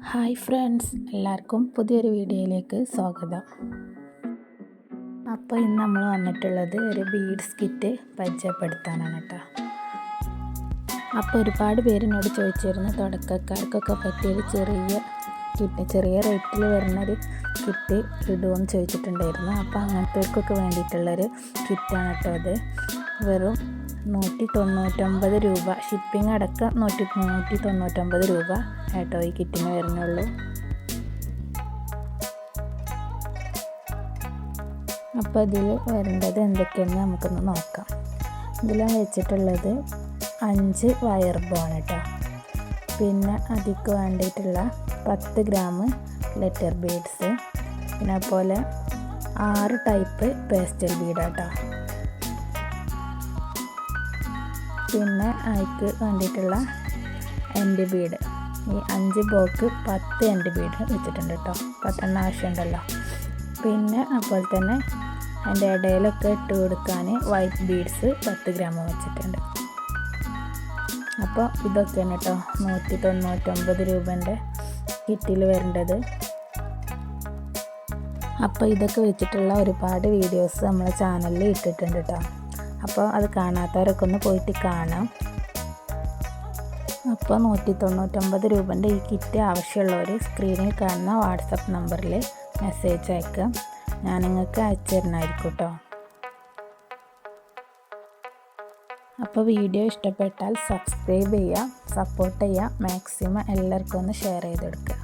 Hi friends, എല്ലാവർക്കും പുതിയൊരു വീഡിയോയിലേക്ക് സ്വാഗതം. അപ്പോൾ ഇന്ന് നമ്മൾ വന്നിട്ടുള്ളത് ഒരു ബീഡ്സ് കിറ്റ് പരിചയപ്പെടുത്താനാണ് കേട്ടോ. അപ്പോൾ ഒരുപാട് പേരിനോട് ചോദിച്ചിരുന്നു തുടക്കക്കാർക്കൊക്കെ പറ്റിയൊരു ചെറിയ റേറ്റിൽ വരുന്നൊരു കിറ്റ് ഇടുമെന്ന് ചോദിച്ചിട്ടുണ്ടായിരുന്നു. അപ്പോൾ അങ്ങനത്തെവർക്കൊക്കെ വേണ്ടിയിട്ടുള്ളൊരു കിറ്റാണ് കേട്ടോ അത്. വെറും 199 രൂപ, ഷിപ്പിംഗ് അടക്കം 199 രൂപ കേട്ടോ ഈ കിറ്റിന് വരുന്നുള്ളൂ. അപ്പോൾ ഇതിൽ വരേണ്ടത് എന്തൊക്കെയെന്ന് നമുക്കൊന്ന് നോക്കാം. ഇതിൽ വെച്ചിട്ടുള്ളത് 5 വയർ ബോൺ കേട്ടോ. പിന്നെ അതിക്ക് വേണ്ടിയിട്ടുള്ള 10 ഗ്രാം ലെറ്റർ ബീഡ്സ്, പിന്നെ അതുപോലെ 6 ടൈപ്പ് പേസ്റ്റൽ ബീഡാട്ടോ. പിന്നെ അതിക്ക് വേണ്ടിയിട്ടുള്ള എൻഡ് ബീഡ്, ഈ 5 ബ്ലോക്ക് 10 എൻഡ് ബീഡ് വെച്ചിട്ടുണ്ട് കേട്ടോ. 10 ആവശ്യമുണ്ടല്ലോ. പിന്നെ അതുപോലെ തന്നെ അതിൻ്റെ ഇടയിലൊക്കെ ഇട്ട് കൊടുക്കാൻ വൈറ്റ് ബീഡ്സ് 10 ഗ്രാം വെച്ചിട്ടുണ്ട്. അപ്പോൾ ഇതൊക്കെയാണ് കേട്ടോ 199 രൂപേൻ്റെ കിറ്റിൽ വരേണ്ടത്. അപ്പോൾ ഇതൊക്കെ വെച്ചിട്ടുള്ള ഒരുപാട് വീഡിയോസ് നമ്മളെ ചാനലിൽ ഇട്ടിട്ടുണ്ട് കേട്ടോ. അപ്പോൾ അത് കാണാത്തവരൊക്കെ ഒന്ന് പോയിട്ട് കാണാം. അപ്പോൾ 199 രൂപേൻ്റെ ഈ കിറ്റ് ആവശ്യമുള്ളവർ സ്ക്രീനിൽ കാണുന്ന വാട്സപ്പ് നമ്പറിൽ മെസ്സേജ് അയക്കുക. ഞാൻ നിങ്ങൾക്ക് അയച്ചു തരുന്നതായിരിക്കും കേട്ടോ. അപ്പോൾ വീഡിയോ ഇഷ്ടപ്പെട്ടാൽ സബ്സ്ക്രൈബ് ചെയ്യുക, സപ്പോർട്ട് ചെയ്യുക, മാക്സിമം എല്ലാവർക്കും ഒന്ന് ഷെയർ ചെയ്ത് കൊടുക്കുക.